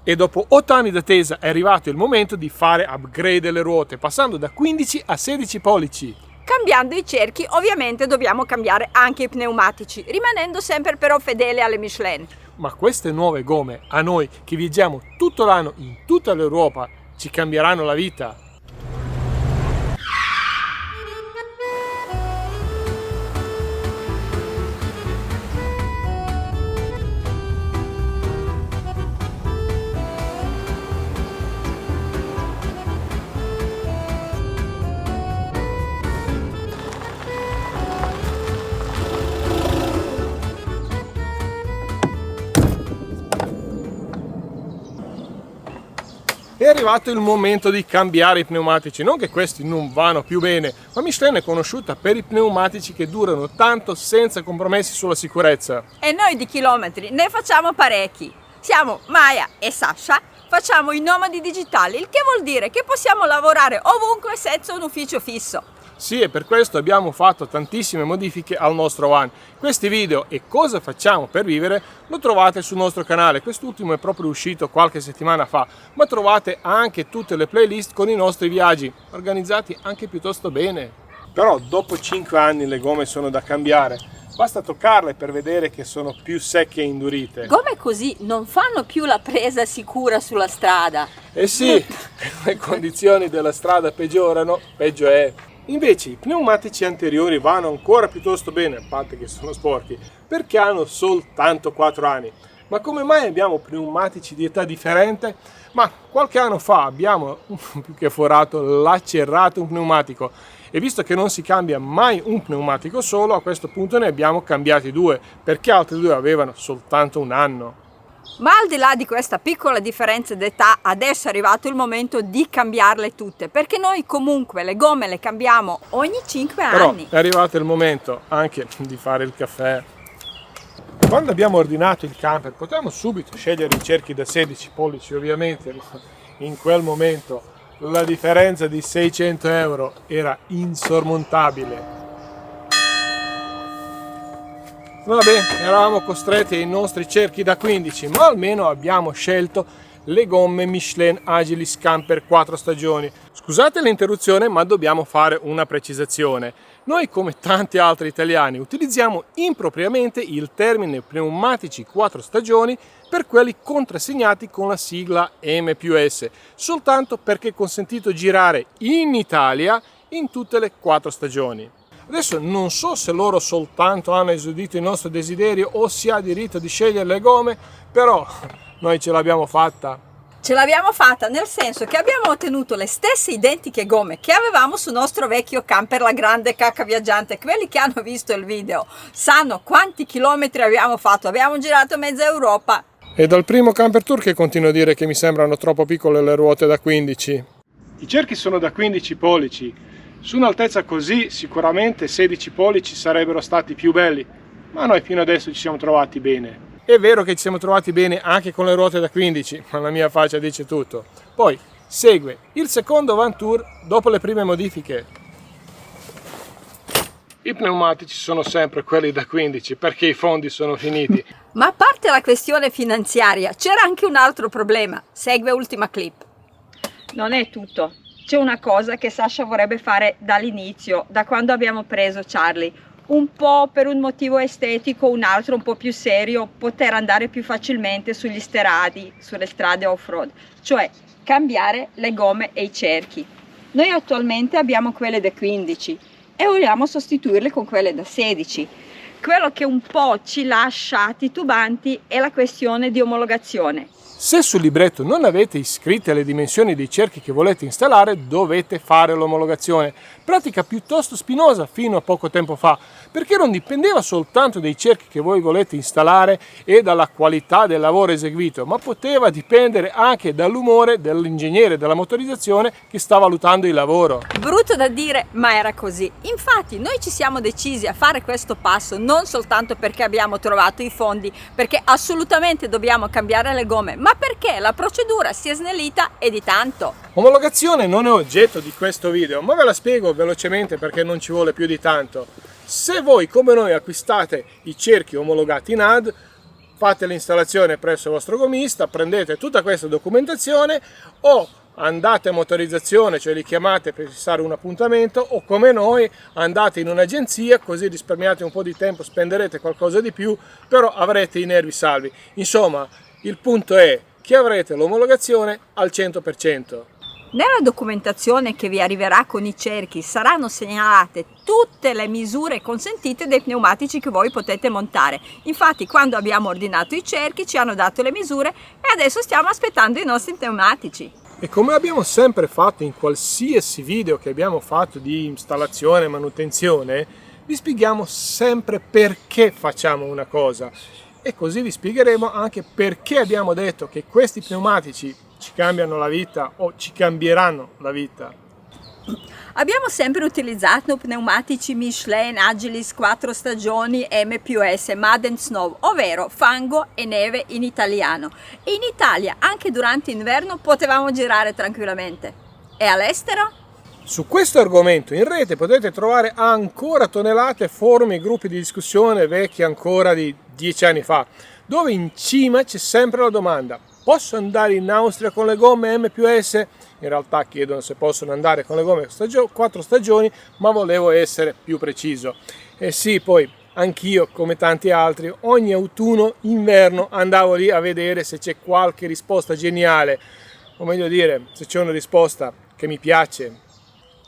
E dopo 8 anni d'attesa è arrivato il momento di fare upgrade delle ruote, passando da 15 a 16 pollici. Cambiando i cerchi, ovviamente dobbiamo cambiare anche i pneumatici, rimanendo sempre però fedeli alle Michelin. Ma queste nuove gomme, a noi che viaggiamo tutto l'anno in tutta l'Europa, ci cambieranno la vita. È arrivato il momento di cambiare i pneumatici, non che questi non vanno più bene, ma Michelin è conosciuta per i pneumatici che durano tanto senza compromessi sulla sicurezza. E noi di chilometri ne facciamo parecchi. Siamo Maya e Sasha, facciamo i nomadi digitali, il che vuol dire che possiamo lavorare ovunque senza un ufficio fisso. Sì, e per questo abbiamo fatto tantissime modifiche al nostro van. Questi video e cosa facciamo per vivere lo trovate sul nostro canale. Quest'ultimo è proprio uscito qualche settimana fa, ma trovate anche tutte le playlist con i nostri viaggi, organizzati anche piuttosto bene. Però dopo 5 anni le gomme sono da cambiare. Basta toccarle per vedere che sono più secche e indurite. Gomme così non fanno più la presa sicura sulla strada. Eh sì, le condizioni della strada peggiorano, peggio è. Invece i pneumatici anteriori vanno ancora piuttosto bene, a parte che sono sporchi, perché hanno soltanto 4 anni. Ma come mai abbiamo pneumatici di età differente? Ma qualche anno fa abbiamo, più che forato, lacerato un pneumatico. E visto che non si cambia mai un pneumatico solo, a questo punto ne abbiamo cambiati 2, perché altri 2 avevano soltanto un anno. Ma al di là di questa piccola differenza d'età, adesso è arrivato il momento di cambiarle tutte, perché noi comunque le gomme le cambiamo ogni 5 anni. Però è arrivato il momento anche di fare il caffè. Quando abbiamo ordinato il camper potevamo subito scegliere i cerchi da 16 pollici ovviamente, ma in quel momento la differenza di 600 euro era insormontabile. Vabbè, eravamo costretti ai nostri cerchi da 15, ma almeno abbiamo scelto le gomme Michelin Agilis Camper 4 stagioni. Scusate l'interruzione, ma dobbiamo fare una precisazione. Noi, come tanti altri italiani, utilizziamo impropriamente il termine pneumatici 4 stagioni per quelli contrassegnati con la sigla M+S, soltanto perché è consentito girare in Italia in tutte le 4 stagioni. Adesso non so se loro soltanto hanno esaudito il nostro desiderio o si ha diritto di scegliere le gomme, però noi ce l'abbiamo fatta. Ce l'abbiamo fatta nel senso che abbiamo ottenuto le stesse identiche gomme che avevamo sul nostro vecchio camper, la grande cacca viaggiante. Quelli che hanno visto il video sanno quanti chilometri abbiamo fatto, abbiamo girato mezza Europa. E dal primo camper tour che continuo a dire che mi sembrano troppo piccole le ruote da 15. I cerchi sono da 15 pollici. Su un'altezza così sicuramente 16 pollici sarebbero stati più belli, ma noi fino adesso ci siamo trovati bene. È vero che ci siamo trovati bene anche con le ruote da 15, ma la mia faccia dice tutto. Poi segue il secondo van tour dopo le prime modifiche. I pneumatici sono sempre quelli da 15 perché i fondi sono finiti. Ma a parte la questione finanziaria, c'era anche un altro problema. Segue ultima clip. Non è tutto. C'è una cosa che Sasha vorrebbe fare dall'inizio, da quando abbiamo preso Charlie. Un po' per un motivo estetico, un altro un po' più serio, poter andare più facilmente sugli steradi, sulle strade off-road. Cioè cambiare le gomme e i cerchi. Noi attualmente abbiamo quelle da 15 e vogliamo sostituirle con quelle da 16. Quello che un po' ci lascia titubanti è la questione di omologazione. Se sul libretto non avete iscritte le dimensioni dei cerchi che volete installare, dovete fare l'omologazione, pratica piuttosto spinosa fino a poco tempo fa, perché non dipendeva soltanto dai cerchi che voi volete installare e dalla qualità del lavoro eseguito, ma poteva dipendere anche dall'umore dell'ingegnere della motorizzazione che sta valutando il lavoro. Brutto da dire, ma era così. Infatti noi ci siamo decisi a fare questo passo non soltanto perché abbiamo trovato i fondi, perché assolutamente dobbiamo cambiare le gomme, ma perché la procedura si è snellita e di tanto. Omologazione non è oggetto di questo video, ma ve la spiego velocemente perché non ci vuole più di tanto. Se voi come noi acquistate i cerchi omologati NAD, fate l'installazione presso il vostro gommista, prendete tutta questa documentazione o andate a motorizzazione, cioè li chiamate per fissare un appuntamento, o come noi andate in un'agenzia, così risparmiate un po' di tempo, spenderete qualcosa di più, però avrete i nervi salvi. Insomma, il punto è che avrete l'omologazione al 100%. Nella documentazione che vi arriverà con i cerchi saranno segnalate tutte le misure consentite dei pneumatici che voi potete montare. Infatti, quando abbiamo ordinato i cerchi ci hanno dato le misure e adesso stiamo aspettando i nostri pneumatici. E come abbiamo sempre fatto in qualsiasi video che abbiamo fatto di installazione e manutenzione, vi spieghiamo sempre perché facciamo una cosa, e così vi spiegheremo anche perché abbiamo detto che questi pneumatici ci cambiano la vita o ci cambieranno la vita. Abbiamo sempre utilizzato pneumatici Michelin Agilis 4 stagioni M+S Mud and Snow, ovvero fango e neve in italiano. E in Italia anche durante l'inverno potevamo girare tranquillamente. E all'estero? Su questo argomento in rete potete trovare ancora tonnellate forum e gruppi di discussione vecchi ancora di 10 anni fa, dove in cima c'è sempre la domanda: posso andare in Austria con le gomme M+S? In realtà chiedono se possono andare con le gomme 4 stagioni, ma volevo essere più preciso. E sì, poi anch'io, come tanti altri, ogni autunno-inverno andavo lì a vedere se c'è qualche risposta geniale, o meglio dire, se c'è una risposta che mi piace.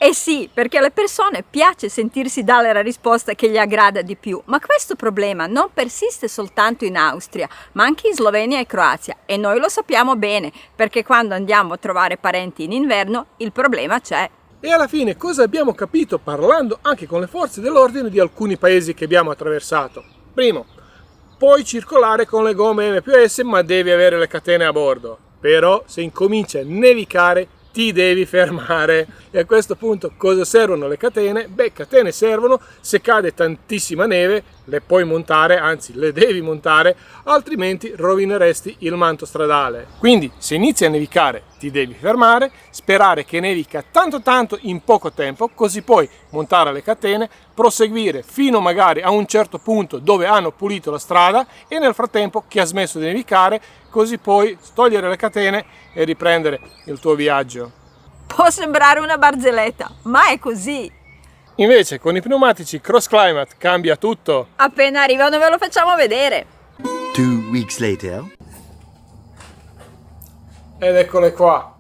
Eh sì, perché alle persone piace sentirsi dare la risposta che gli aggrada di più, ma questo problema non persiste soltanto in Austria, ma anche in Slovenia e Croazia, e noi lo sappiamo bene, perché quando andiamo a trovare parenti in inverno il problema c'è. E alla fine cosa abbiamo capito parlando anche con le forze dell'ordine di alcuni paesi che abbiamo attraversato? Primo, puoi circolare con le gomme M+S, ma devi avere le catene a bordo, però se incomincia a nevicare ti devi fermare. E a questo punto cosa servono le catene? Beh, catene servono se cade tantissima neve, le puoi montare, anzi le devi montare, altrimenti rovineresti il manto stradale. Quindi se inizia a nevicare ti devi fermare, sperare che nevica tanto in poco tempo, così puoi montare le catene, proseguire fino magari a un certo punto dove hanno pulito la strada e nel frattempo che ha smesso di nevicare, così puoi togliere le catene e riprendere il tuo viaggio. Può sembrare una barzelletta, ma è così. Invece con i pneumatici Cross Climate cambia tutto. Appena arrivano ve lo facciamo vedere. 2 weeks later. Ed eccole qua.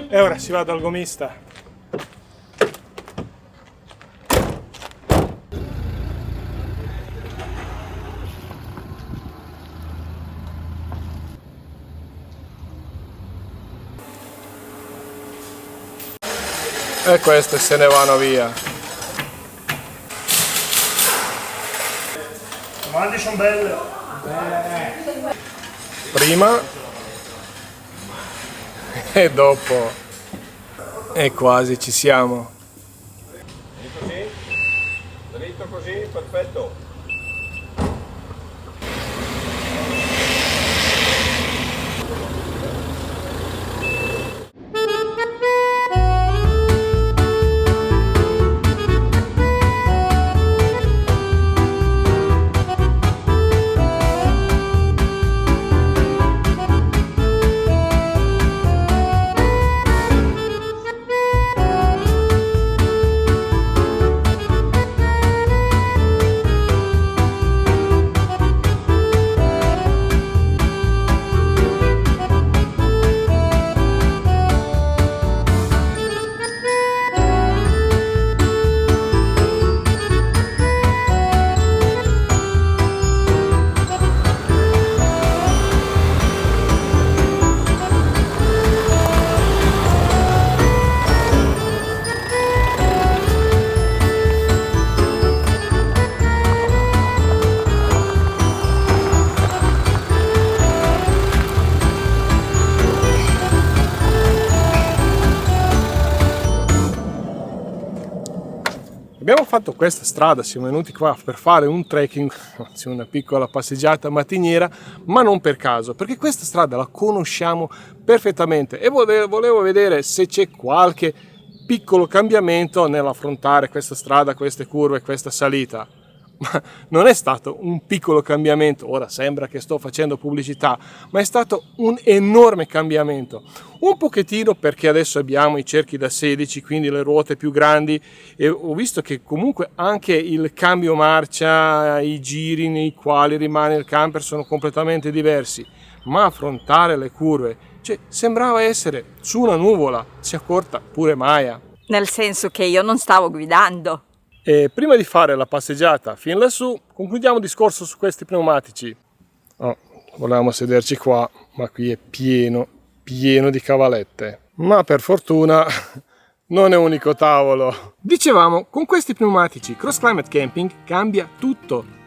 E ora si va dal gommista. E queste se ne vanno via. Le domande sono belle. Prima e dopo. E quasi ci siamo. Così? Dritto così? Perfetto. fatto questa strada, siamo venuti qua per fare un trekking, anzi una piccola passeggiata mattiniera, ma non per caso, perché questa strada la conosciamo perfettamente e volevo vedere se c'è qualche piccolo cambiamento nell'affrontare questa strada, queste curve, questa salita. Ma non è stato un piccolo cambiamento, ora sembra che sto facendo pubblicità, ma è stato un enorme cambiamento. Un pochettino perché adesso abbiamo i cerchi da 16, quindi le ruote più grandi, e ho visto che comunque anche il cambio marcia, i giri nei quali rimane il camper sono completamente diversi, ma affrontare le curve, cioè, sembrava essere su una nuvola, si accorta pure Maya. Nel senso che io non stavo guidando. E prima di fare la passeggiata fin lassù, concludiamo il discorso su questi pneumatici. Oh, volevamo sederci qua, ma qui è pieno di cavalette. Ma per fortuna non è unico tavolo. Dicevamo, con questi pneumatici Cross Climate Camping cambia tutto.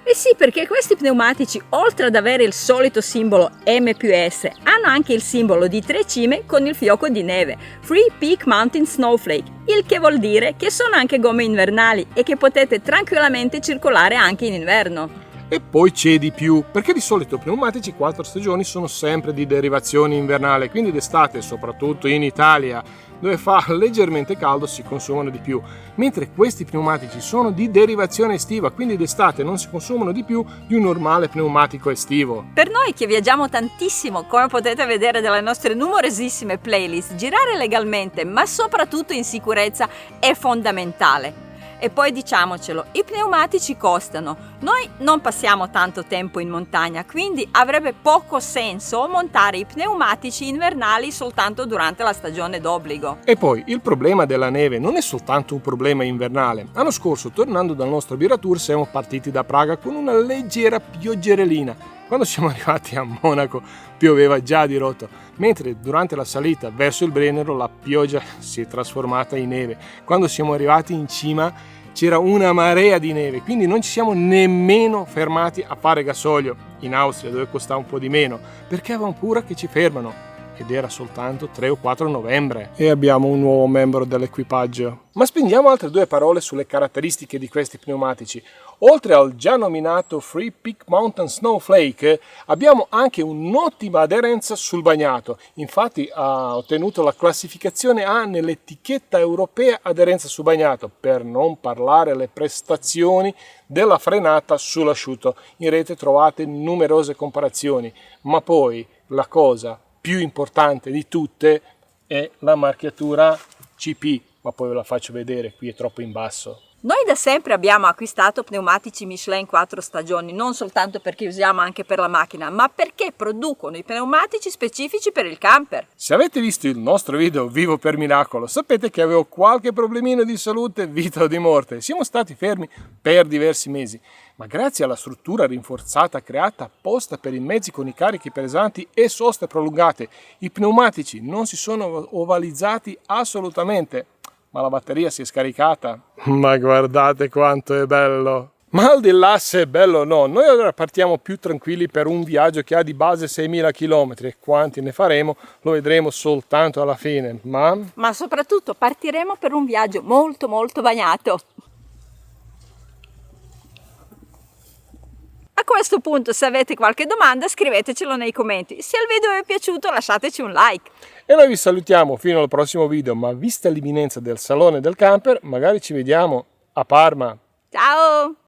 Eh sì, perché questi pneumatici, oltre ad avere il solito simbolo M+S, hanno anche il simbolo di 3 cime con il fiocco di neve, Free Peak Mountain Snowflake, il che vuol dire che sono anche gomme invernali e che potete tranquillamente circolare anche in inverno. E poi c'è di più, perché di solito i pneumatici 4 stagioni sono sempre di derivazione invernale, quindi d'estate, soprattutto in Italia, dove fa leggermente caldo, si consumano di più, mentre questi pneumatici sono di derivazione estiva, quindi d'estate non si consumano di più di un normale pneumatico estivo. Per noi che viaggiamo tantissimo, come potete vedere dalle nostre numerosissime playlist, girare legalmente, ma soprattutto in sicurezza, è fondamentale. E poi diciamocelo, i pneumatici costano, noi non passiamo tanto tempo in montagna, quindi avrebbe poco senso montare i pneumatici invernali soltanto durante la stagione d'obbligo. E poi il problema della neve non è soltanto un problema invernale. L'anno scorso, tornando dal nostro biratour, siamo partiti da Praga con una leggera pioggerellina. Quando siamo arrivati a Monaco pioveva già di rotto, mentre durante la salita verso il Brennero la pioggia si è trasformata in neve. Quando siamo arrivati in cima c'era una marea di neve, quindi non ci siamo nemmeno fermati a fare gasolio in Austria, dove costa un po' di meno, perché avevamo paura che ci fermano. Ed era soltanto 3 o 4 novembre e abbiamo un nuovo membro dell'equipaggio. Ma spendiamo altre 2 parole sulle caratteristiche di questi pneumatici. Oltre al già nominato Free Peak Mountain Snowflake, abbiamo anche un'ottima aderenza sul bagnato. Infatti ha ottenuto la classificazione A nell'etichetta europea aderenza sul bagnato, per non parlare le prestazioni della frenata sull'asciutto. In rete trovate numerose comparazioni, ma poi la cosa più importante di tutte è la marchiatura CP, ma poi ve la faccio vedere, qui è troppo in basso. Noi da sempre abbiamo acquistato pneumatici Michelin 4 stagioni, non soltanto perché usiamo anche per la macchina, ma perché producono i pneumatici specifici per il camper. Se avete visto il nostro video Vivo per Miracolo, sapete che avevo qualche problemino di salute, vita o di morte. Siamo stati fermi per diversi mesi, ma grazie alla struttura rinforzata creata apposta per i mezzi con i carichi pesanti e soste prolungate, i pneumatici non si sono ovalizzati assolutamente. Ma la batteria si è scaricata. Ma guardate quanto è bello! Ma al di là se è bello o no, noi ora partiamo più tranquilli per un viaggio che ha di base 6.000 km e quanti ne faremo lo vedremo soltanto alla fine, ma soprattutto partiremo per un viaggio molto bagnato. A questo punto, se avete qualche domanda, scrivetecelo nei commenti. Se il video vi è piaciuto, lasciateci un like. E noi vi salutiamo fino al prossimo video, ma vista l'imminenza del Salone del Camper, magari ci vediamo a Parma. Ciao!